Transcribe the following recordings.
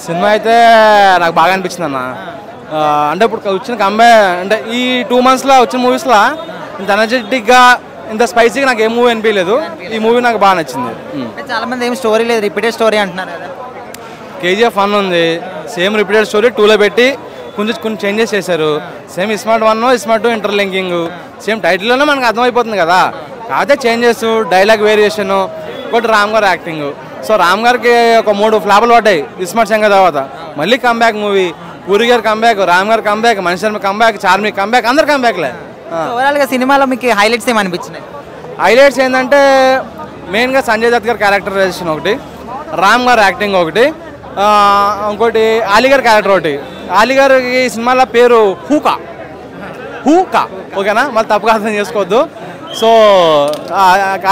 Cinema అయితే నాకు బాగా అనిపించింది అన్న. అంటే ఇప్పుడు వచ్చిన అంటే ఈ 2 monthsలో వచ్చిన మూవీస్లో ఇంత ఎనర్జెటిక్గా ఇంత స్పైసీగా నాకు ఏ మూవీ అనిపించలేదు. ఈ మూవీ నాకు బాగా నచ్చింది. చాలా మంది ఏం స్టోరీ లేదు, రిపీటెడ్ స్టోరీ అంటున్నారు కదా. కేజీఎఫ్ 1 ఉంది, సేమ్ రిపీటెడ్ స్టోరీ 2లో పెట్టి కొన్ని చేంజెస్ చేశారు. Same smart 1 smart 2 interlinking same టైటిల్లోనే మనకు అర్థమైపోతుంది కదా. కాకపోతే చేంజెస్, డైలాగ్ వేరియేషన్, ఒకటి రామ్ గారు యాక్టింగ్. సో రామ్ గారికి ఒక 3 ఫ్లాపులు పడ్డాయి ఇస్మార్ట్ శంకర్ తర్వాత. మళ్ళీ కంబ్యాక్ మూవీ, పూరి గారు కంబ్యాక్, రామ్ గారు కంబ్యాక్, మనిషి శర్మ కంబ్యాక్, చార్మి కంబ్యాక్, అందరు కంబ్యాక్లే. ఓవరాల్గా సినిమాలో మీకు హైలైట్స్ ఏమనిపించినాయి? హైలైట్స్ ఏంటంటే మెయిన్గా సంజయ్ దత్ గారి క్యారెక్టరైజేషన్ ఒకటి, రామ్ గారు యాక్టింగ్ ఒకటి, ఇంకోటి ఆలీ గారి క్యారెక్టర్ ఒకటి. ఆలీ గారికి ఈ సినిమాలో పేరు హూకా, ఓకేనా, మళ్ళీ తప్పుగా అర్థం చేసుకోవద్దు. సో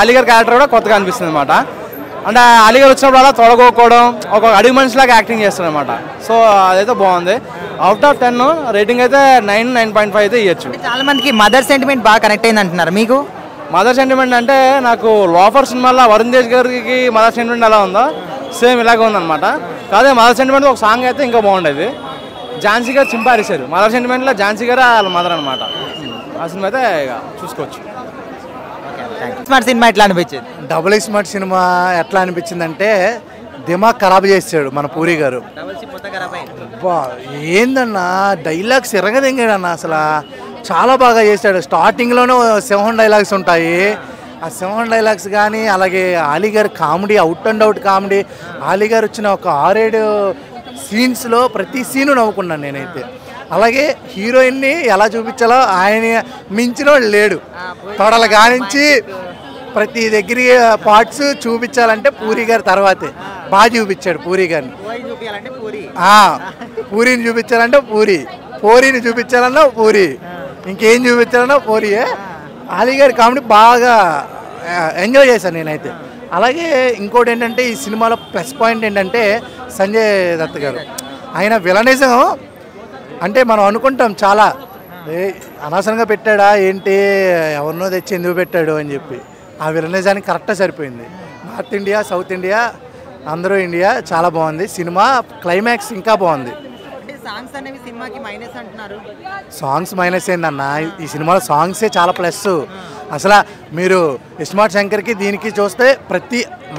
ఆలీ గారి క్యారెక్టర్ కూడా కొత్తగా అనిపిస్తుంది అనమాట. అంటే ఆలీ గారు వచ్చినప్పుడు అలా తొడగోకోవడం, ఒక అడుగు మనిషిలాగా యాక్టింగ్ చేస్తాడు అనమాట. సో అదైతే బాగుంది. అవుట్ ఆఫ్ 10 రేటింగ్ అయితే 9.5 అయితే ఇవ్వచ్చు. చాలా మందికి మదర్ సెంటిమెంట్ బాగా కనెక్ట్ అయింది అంటున్నారు. మీకు మదర్ సెంటిమెంట్ అంటే నాకు లోఫర్ సినిమాలో వరుణ్ తేజ్ గారికి మదర్ సెంటిమెంట్ ఎలా ఉందో సేమ్ ఇలాగే ఉందన్నమాట. కాదే మదర్ సెంటిమెంట్ ఒక సాంగ్ అయితే ఇంకా బాగుండేది. ఝాన్సీ గారు చింపారేశారు. మదర్ సెంటిమెంట్లో ఝాన్సీ గారు వాళ్ళ మదర్ అనమాట. ఆ సినిమా అయితే ఇక చూసుకోవచ్చు. స్మార్ట్ సినిమా ఎట్లా అనిపించింది? డబుల్ స్మార్ట్ సినిమా ఎట్లా అనిపించిందంటే దిమాగ్ ఖరాబ్ చేసాడు మన పూరి గారు. ఏందన్నా డైలాగ్స్ ఎరగదెంగాడన్నా, అసలు చాలా బాగా చేశాడు. స్టార్టింగ్లోనే 7 డైలాగ్స్ ఉంటాయి. ఆ 7 డైలాగ్స్ కానీ, అలాగే ఆలీ గారి comedy, out and out comedy. Ali గారు వచ్చిన ఒక 6-7 సీన్స్లో ప్రతి సీను నవ్వుకున్నాను నేనైతే. అలాగే హీరోయిన్ని ఎలా చూపించాలో ఆయన మించిన వాడు లేడు. తొడల కానించి ప్రతి దగ్గర పార్ట్స్ చూపించాలంటే పూరి గారి తర్వాతే బాగా చూపించాడు పూరి గారిని. పూరిని చూపించాలంటే పూరిని చూపించాలన్నా పూరి, ఇంకేం చూపించాలన్నా పూరియే. ఆలీ గారి కామెడీ బాగా ఎంజాయ్ చేశాను నేనైతే. అలాగే ఇంకోటి ఏంటంటే ఈ సినిమాలో ప్లస్ పాయింట్ ఏంటంటే సంజయ్ దత్ గారు, ఆయన విలనిజం అంటే మనం అనుకుంటాం చాలా అనవసరంగా పెట్టాడా ఏంటి, ఎవరినో తెచ్చి ఎందుకు పెట్టాడు అని చెప్పి. ఆ విలనిజానికి కరెక్ట్గా సరిపోయింది. నార్త్ ఇండియా, సౌత్ ఇండియా, అందరూ ఇండియా చాలా బాగుంది సినిమా. క్లైమాక్స్ ఇంకా బాగుంది. సాంగ్స్ మైనస్ ఏందన్న, ఈ సినిమాలో సాంగ్సే చాలా ప్లస్. అసలు మీరు ఇస్మార్ట్ శంకర్కి దీనికి చూస్తే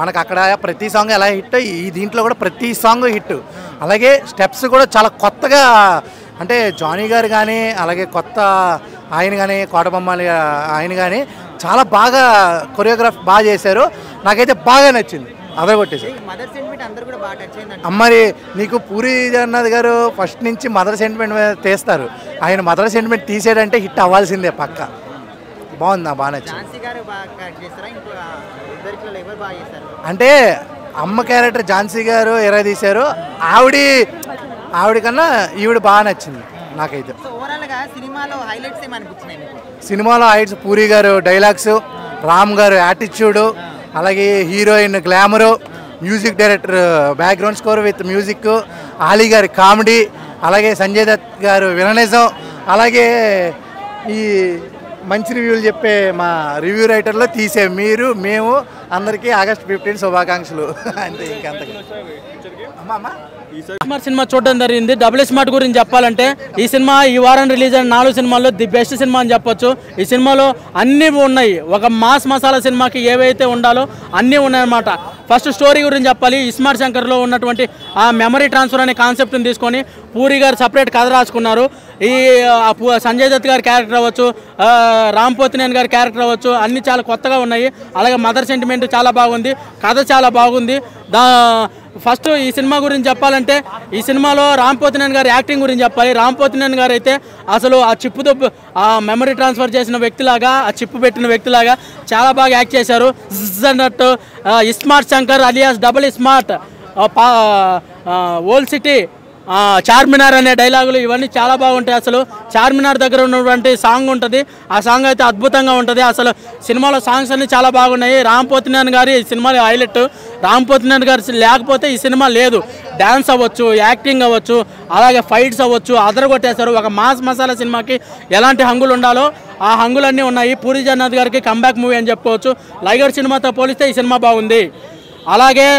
మనకు అక్కడ ప్రతి సాంగ్ ఎలా హిట్, ఈ దీంట్లో కూడా ప్రతి సాంగ్ హిట్. అలాగే స్టెప్స్ కూడా చాలా కొత్తగా, అంటే జానీ గారు కానీ, అలాగే కొత్త ఆయన కానీ, కోటబొమ్మాలి ఆయన కానీ చాలా బాగా కొరియోగ్రాఫ్ బాగా చేశారు. నాకైతే బాగా నచ్చింది, అదరగొట్టేసి. మరి నీకు పూరి జగన్నాథ్ గారు ఫస్ట్ నుంచి మదర్ సెంటిమెంట్ తీస్తారు, ఆయన మదర్ సెంటిమెంట్ తీసేయడంటే హిట్ అవ్వాల్సిందే పక్క. బాగుంది, బాగా నచ్చింది. అంటే అమ్మ క్యారెక్టర్ ఝాన్సీ గారు ఎలా తీశారు, ఆవిడ కన్నా ఈవిడ బాగా నచ్చింది నాకైతే. సినిమాలో హైలైట్స్ పూరి గారు డైలాగ్స్, రామ్ గారు యాటిట్యూడ్, అలాగే heroine glamour, music director background score with music, Ali గారి కామెడీ, అలాగే సంజయ్ దత్ గారు విలనిజం, అలాగే ఈ మంచి రివ్యూలు చెప్పే మా రివ్యూ రైటర్లో తీసే మేము అందరికీ August 15 శుభాకాంక్షలు. అంతే, ఇంకంతగా. స్మార్ట్ సినిమా చూడడం జరిగింది. డబుల్ స్మార్ట్ గురించి చెప్పాలంటే ఈ సినిమా ఈ వారం రిలీజ్ అయిన 4 సినిమాల్లో ది బెస్ట్ సినిమా అని చెప్పొచ్చు. ఈ సినిమాలో అన్నీ ఉన్నాయి. ఒక మాస్ మసాలా సినిమాకి ఏవైతే ఉండాలో అన్నీ ఉన్నాయన్నమాట. ఫస్ట్ స్టోరీ గురించి చెప్పాలి. ఇస్మార్ట్ శంకర్లో ఉన్నటువంటి ఆ మెమరీ ట్రాన్స్ఫర్ అనే కాన్సెప్ట్ని తీసుకొని పూరి గారు సపరేట్ కథ రాసుకున్నారు. ఈ సంజయ్ దత్ గారి క్యారెక్టర్ అవ్వచ్చు, రామ్ పోతినేని గారి క్యారెక్టర్ అవ్వచ్చు, అన్నీ చాలా కొత్తగా ఉన్నాయి. అలాగే మదర్ సెంటిమెంట్ చాలా బాగుంది, కథ చాలా బాగుంది. ఫస్ట్ ఈ సినిమా గురించి చెప్పాలంటే ఈ సినిమాలో రామ్ పోతినేని గారి యాక్టింగ్ గురించి చెప్పాలి. రామ్ పోతినేని గారు అయితే అసలు ఆ చిప్పుతో ఆ మెమరీ ట్రాన్స్ఫర్ చేసిన వ్యక్తిలాగా, ఆ చిప్పు పెట్టిన వ్యక్తిలాగా చాలా బాగా యాక్ట్ చేశారు. అన్నట్టు iSmart Shankar alias double smart, old city, Charminar అనే డైలాగులు ఇవన్నీ చాలా బాగుంటాయి. అసలు చార్మినార్ దగ్గర ఉన్నటువంటి సాంగ్ ఉంటుంది, ఆ సాంగ్ అయితే అద్భుతంగా ఉంటుంది. అసలు సినిమాలో సాంగ్స్ అన్నీ చాలా బాగున్నాయి. రామ్ పోతినేని గారి సినిమాలో హైలైట్. రామ్ పోతినేని గారు లేకపోతే ఈ సినిమా లేదు. డ్యాన్స్ అవ్వచ్చు, యాక్టింగ్ అవ్వచ్చు, అలాగే ఫైట్స్ అవ్వచ్చు, అదరగొట్టేశారు. ఒక మాస్ మసాలా సినిమాకి ఎలాంటి హంగులు ఉండాలో ఆ హంగులన్నీ ఉన్నాయి. పూరి జగన్నాథ్ గారికి కంబ్యాక్ మూవీ అని చెప్పుకోవచ్చు. లైగర్ సినిమాతో పోలిస్తే ఈ సినిమా బాగుంది. అలాగే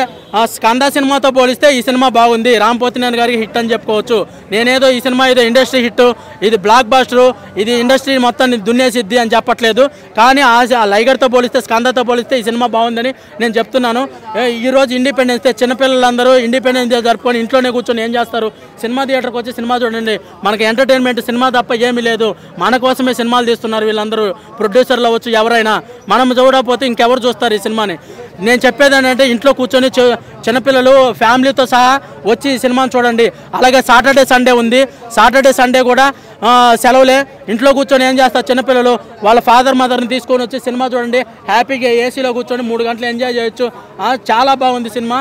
స్కంద సినిమాతో పోలిస్తే ఈ సినిమా బాగుంది. రామ్ పోతినేని గారికి హిట్ అని చెప్పుకోవచ్చు. నేనేదో ఈ సినిమా ఏదో ఇండస్ట్రీ హిట్, ఇది బ్లాక్ బాస్టరు, ఇది ఇండస్ట్రీ మొత్తాన్ని దున్నేసిద్ది అని చెప్పట్లేదు. కానీ ఆ లైగర్తో పోలిస్తే, స్కందతో పోలిస్తే ఈ సినిమా బాగుందని నేను చెప్తున్నాను. ఈరోజు ఇండిపెండెన్స్ డే, చిన్నపిల్లలందరూ ఇండిపెండెన్స్ డే జరుపుకొని ఇంట్లోనే కూర్చొని ఏం చేస్తారు? సినిమా థియేటర్కి వచ్చి సినిమా చూడండి. మనకి ఎంటర్టైన్మెంట్ సినిమా తప్ప ఏమీ లేదు. మన కోసమే సినిమాలు తీస్తున్నారు వీళ్ళందరూ, ప్రొడ్యూసర్లు అవ్వచ్చు ఎవరైనా. మనం చూడకపోతే ఇంకెవరు చూస్తారు ఈ సినిమాని? నేను చెప్పేది ఏంటంటే ఇంట్లో కూర్చొని చిన్నపిల్లలు ఫ్యామిలీతో సహా వచ్చి ఈ సినిమాని చూడండి. అలాగే సాటర్డే సండే ఉంది, సాటర్డే సండే కూడా సెలవులే. ఇంట్లో కూర్చొని ఏం చేస్తారు చిన్నపిల్లలు? వాళ్ళ ఫాదర్ మదర్ని తీసుకొని వచ్చి సినిమా చూడండి. హ్యాపీగా ఏసీలో కూర్చొని 3 గంటలు ఎంజాయ్ చేయొచ్చు. చాలా బాగుంది సినిమా.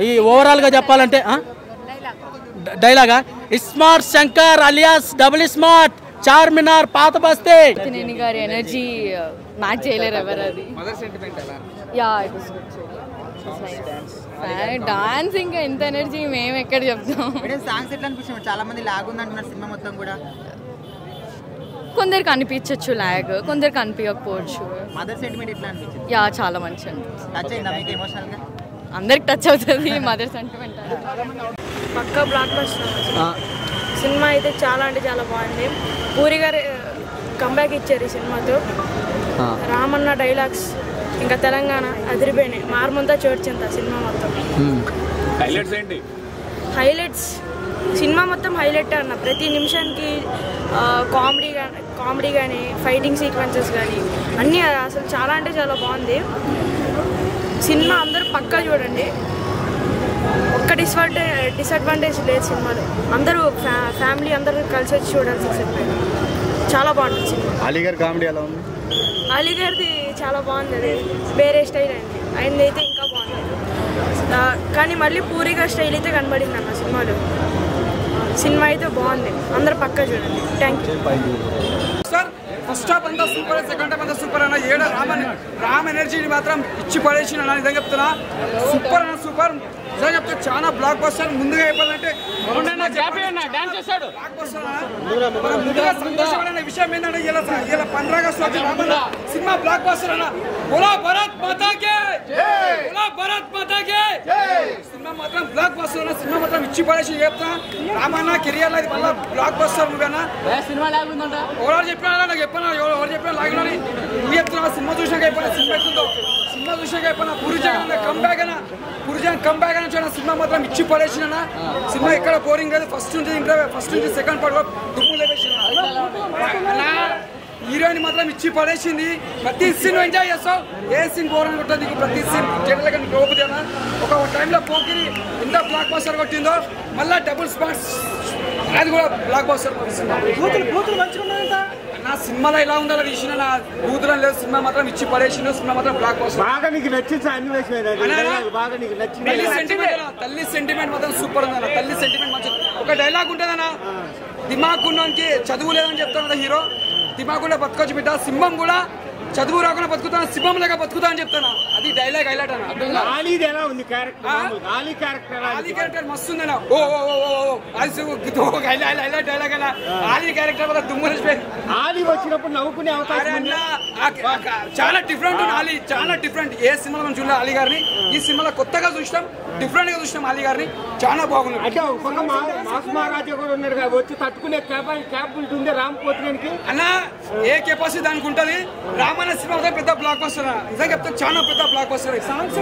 ఈ ఓవరాల్గా చెప్పాలంటే డైలాగా smart Shankar alias double smart, Charminar, పాత బస్తీ. పోతినేని గారి ఎనర్జీ మ్యాచ్ చేయలేరు ఎవరు. అది డాన్స్ ఇంకా ఎంత ఎనర్జీ మేము ఎక్కడ చెప్తాం. సాంగ్స్ ఎట్లా అనిపించాము? చాలా మంది లాగ్ ఉంది అంటున్నారు సినిమా మొత్తం కూడా. కొందరికి అనిపించవచ్చు లాగ్, కొందరికి అనిపించకపోవచ్చు. మదర్ సెంటిమెంట్ ఎట్లా అనిపించింది? చాలా మంచి టచ్ అయిందా మీకు ఎమోషనల్గా? అందరికి టచ్ అవుతుంది మదర్ సెంటిమెంట్. పక్కా బ్లాక్ బస్టర్ సినిమా అయితే చాలా అంటే చాలా బాగుంది. పూరి గారు కంబ్యాక్ ఇచ్చారు ఈ సినిమాతో. రామన్న డైలాగ్స్ ఇంకా తెలంగాణ అదిరిపోయినాయి. మార్మంతా చోడ్చింత సినిమా మొత్తం. హైలైట్స్ సినిమా మొత్తం హైలైట్ అన్న. ప్రతి నిమిషానికి కామెడీ కానీ ఫైటింగ్ సీక్వెన్సెస్ కానీ అన్నీ అసలు చాలా అంటే చాలా బాగుంది సినిమా. అందరూ పక్కా చూడండి. ఒక్క డిసడ్వాంటేజ్ లేదు సినిమాలో. అందరూ ఫ్యామిలీ అందరూ కలిసి వచ్చి చూడాల్సిన సినిమా. చాలా బాగుంటుంది సినిమా. అలీ గారి కామెడీ ఎలా ఉంది? అలీ గారిది చాలా బాగుంది. అది వేరే స్టైల్ అండి. ఆయనది అయితే ఇంకా బాగుంది. కానీ మళ్ళీ పూరిగా స్టైల్ అయితే కనబడింది అన్న సినిమాలో. సినిమా అయితే బాగుంది. అందరూ పక్కా చూడండి. Thank you sir. First half అంతా సూపర్, సెకండ్ హాఫ్ అంతా సూపర్ అన్న. ఏడ రామ్ ఎనర్జీని మాత్రం ఇచ్చి పడేసి అన్న. నిజంగా చెప్తున్నా సూపర్ అన్న, సూపర్. నిజంగా చెప్తే చాలా బ్లాక్ బస్టర్. ముందుగా చెప్పాలంటే ముందుగా సంతోషపడిన విషయం ఏంటంటే ఇలా 15 ఆగస్టు వచ్చి రామన్న సినిమా బ్లాక్ బస్టర్ అన్న. బోలో భారత్ మాతాకే, బోలో భారత్ మాతాకే. సినిమా మాత్రం బ్లాక్ బస్టర్ అన్న. సినిమా మాత్రం ఇచ్చి పడేసి చెప్తా. రామన్న కెరియర్ అది మళ్ళీ బ్లాక్ బస్టర్. నువ్వేనా ఎవరు చెప్పినా నాకు చెప్పినా, ఎవరు చెప్పినా లాగినని నువ్వు చెప్తున్నా. సినిమా చూసినాక అయిపోయినా, సినిమా ఎట్లుందో సినిమా చూసినాక అయిపోయినా. పూరిజన్ కంబ్యాక్ అయినా, పూరిజన్ కంబ్యాక్ అని చూడ. సినిమా మాత్రం ఇచ్చి పడేసిన. సినిమా ఎక్కడ బోరింగ్ లేదు. ఫస్ట్ నుంచి సెకండ్ పార్ట్ దుమ్ము లేపేసిన. హీరోయిన్ మాత్రం ఇచ్చి పడేసింది. ప్రతి సీన్ ఎంజాయ్ చేస్తావు. ఏ సీన్ బోరింగ్ ఉంటుంది నీకు? ప్రతి సీన్ జనరల్గా నీకు లోపుదేనా? ఒక టైంలో పోకిరి ఎంత బ్లాక్ బస్టర్ కొట్టిందో మళ్ళీ డబుల్ స్పాట్స్ అది కూడా బ్లాక్ బస్టర్. బూతులు మంచిగా ఉన్నాయంట నా సినిమాలో ఎలా ఉందో తీసిన. నా బూతులం లేదు. సినిమా మాత్రం ఇచ్చి పడేసిన. సినిమా మాత్రం బ్లాక్ బస్టర్. తల్లి సెంటిమెంట్ మాత్రం సూపర్ ఉందన్న. తల్లి సెంటిమెంట్ మంచి. ఒక డైలాగ్ ఉంటుందన్న, దిమాగ్ ఉన్నోనికి చదువు లేదని చెప్తాను హీరో. దిమాగ్ కూడా బతకొచ్చి బిడ్డ. సింహం కూడా చదువు రాకుండా బతుకుతాను, సింహం లేక బతుకుతా అని చెప్తాను. అది డైలాగ్ హైలైట్ అన్న. ఆలీ క్యారెక్టర్ మస్తు ఉంది అన్న. ఓ హైలైట్ డైలాగ్ అన్న. ఆలీ క్యారెక్టర్ వల్ల దుమ్ము ఆలీ వచ్చినప్పుడు నవ్వుకునే అవకాశం చాలా డిఫరెంట్ ఉంది. ఆలీ చాలా డిఫరెంట్. ఏ సినిమాలో మనం చూడలేదు ఆలీ గారిని. ఈ సినిమాలో కొత్తగా చూసినాం, డిఫరెంట్ గా చూసినాం ఆలీ గారిని. చాలా బాగుంది. వచ్చి తట్టుకునే క్యాపబిలిటీ ఉంది రామ్ పోతినేనికి అన్న. ఏ కెపాసిటీ దానికి ఉంటుంది. రామన్న సినిమా పెద్ద బ్లాక్ బస్టర్. నిజంగా చెప్తే చాలా పెద్ద బ్లాక్ బస్టర్. సాంగ్స్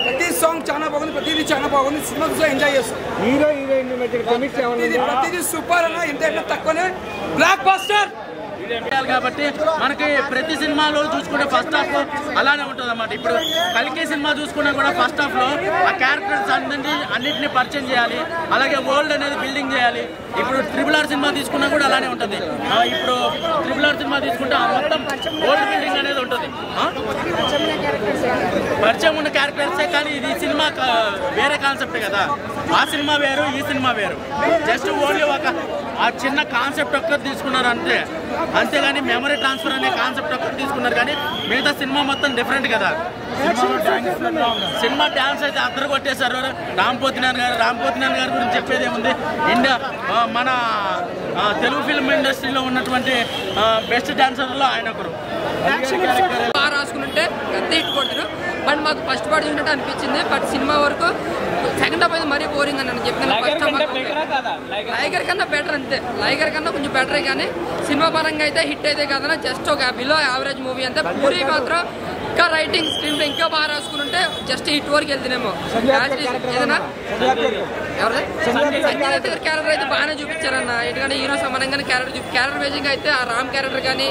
ప్రతి సాంగ్ చాలా బాగుంది. ప్రతిదీ చాలా బాగుంది. సినిమా చూసి ఎంజాయ్ చేస్తాం. హీరో హీరోయిన్ ప్రతిదీ సూపర్ అన్న. ఎంత తక్కువనే బ్లాక్ బస్టర్. కాబట్టి మనకి ప్రతి సినిమాలో చూసుకుంటే ఫస్ట్ హాఫ్ అలానే ఉంటుంది అన్నమాట. ఇప్పుడు కల్కి సినిమా చూసుకున్నా కూడా ఫస్ట్ హాఫ్ లో ఆ క్యారెక్టర్స్ అన్నింటినీ పరిచయం చేయాలి. అలాగే వరల్డ్ అనేది బిల్డింగ్ చేయాలి. ఇప్పుడు RRR సినిమా తీసుకున్నా కూడా అలానే ఉంటుంది. ఇప్పుడు RRR సినిమా తీసుకుంటే మొత్తం వరల్డ్ బిల్డింగ్ అనేది ఉంటుంది. పరిచయం ఉన్న క్యారెక్టర్సే. కానీ ఇది సినిమా వేరే కాన్సెప్ట్ కదా. ఆ సినిమా వేరు, ఈ సినిమా వేరు. జస్ట్ ఓన్లీ ఒక ఆ చిన్న కాన్సెప్ట్ ఒక్కటి తీసుకున్నారు అంతే. అంతేగాని మెమరీ ట్రాన్స్ఫర్ అనే కాన్సెప్ట్ ఒక్కటి తీసుకున్నారు. కానీ మిగతా సినిమా మొత్తం డిఫరెంట్ కదా. సినిమా డ్యాన్స్ అయితే అందరూ కొట్టేశారు. రామ్ పోతినేని గారి గురించి చెప్పేది ఏముంది? ఇండియా మన తెలుగు ఫిల్మ్ ఇండస్ట్రీలో ఉన్నటువంటి బెస్ట్ డాన్సర్లో ఆయన ఒకరు. రాసుకుంటే పెద్ద హిట్ కొడుతురు. బట్ మాకు ఫస్ట్ పార్ట్ చూసినట్టు అనిపించింది. బట్ సినిమా వరకు సెకండ్ హాఫ్ అయితే మరీ బోరింగ్ అని చెప్తాను. ఫస్ట్ హాఫ్ లైగర్ కన్నా బెటర్, అంతే. లైగర్ కన్నా కొంచెం బెటరే, కానీ సినిమా పరంగా అయితే హిట్ అయితే కాదన్నా, జస్ట్ ఒక బిలో యావరేజ్ మూవీ అంతే. పూరి మాత్రం ఇంకా రైటింగ్ స్క్రీన్ ప్లే ఇంకా బాగా రాసుకుంటే జస్ట్ హిట్ వరకు వెళ్తున్నామో. ఏదైనా ఎవరు సంజయ్ దత్ గారి క్యారెక్టర్ అయితే బాగానే చూపించారన్న. ఎందుకంటే హీరో సమానంగానే క్యారెక్టర్ బేసింగ్ అయితే ఆ రామ్ క్యారెక్టర్ కానీ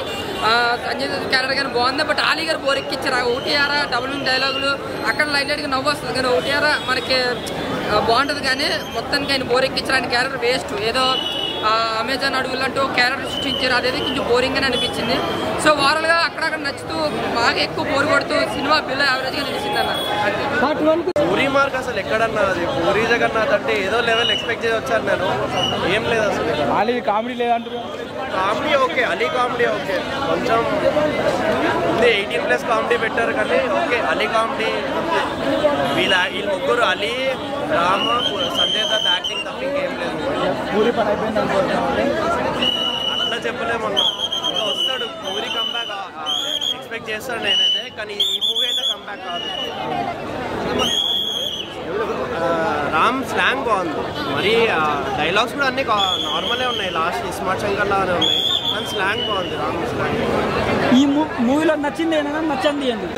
సంజయ్ దత్ క్యారెక్టర్ కానీ బాగుంది. బట్ ఆలీ గారు బోర్ ఎక్కిచ్చారు. ఓటీఆర్ డబుల్ డైలాగులు అక్కడ లైట్ లైట్గా నవ్వు వస్తుంది, కానీ ఓటీఆర్ మనకి బాగుంటుంది. కానీ మొత్తానికి ఆయన బోర్ ఎక్కించారు. ఆయన క్యారెక్టర్ వేస్ట్. ఏదో అమెజాన్ అడుగులంటూ క్యారెక్టర్ సృష్టించారు, అదేది కొంచెం బోరింగ్ అని అనిపించింది. సో ఓవరాల్గా అక్కడక్కడ నచ్చుతూ బాగా ఎక్కువ బోర్ కొడుతూ సినిమా బిలో యావరేజ్గా నిలిచింది అన్న. పూరి మార్క్ అసలు ఎక్కడన్నా, అది పూరి జగన్నాథ్ అంటే ఏదో లెవెల్ ఎక్స్పెక్ట్ చేసి వచ్చాను నేను, ఏం లేదు అసలు. అలీ కామెడీ లేదంటారు. Comedy okay, Ali comedy okay, కొంచెం ఉంది. 18+ కామెడీ పెట్టారు కానీ ఓకే. అలీ కామెడీ వీళ్ళ ముగ్గురు, అలీ, రామ్, సంజయ్ దత్ యాక్టింగ్ తప్ప ఇంకేం లేదు. పూరి పని అయిపోయింది అట్లా చెప్పలేము. ఇంకా వస్తాడు పూరి కంబ్యాక్ ఎక్స్పెక్ట్ చేస్తాడు నేనైతే, కానీ ఈ మూవీ అయితే కంబ్యాక్ కాదు. రామ్ స్లాంగ్ బాగుంది, మరి డైలాగ్స్ కూడా అన్ని నార్మలే ఉన్నాయి. లాస్ట్ స్మార్ట్ శంకర్ లాగానే ఉన్నాయి, కానీ స్లాంగ్ బాగుంది. రామ్ స్లాంగ్ ఈ మూవీలో నచ్చింది ఏదైనా నచ్చండి అండి.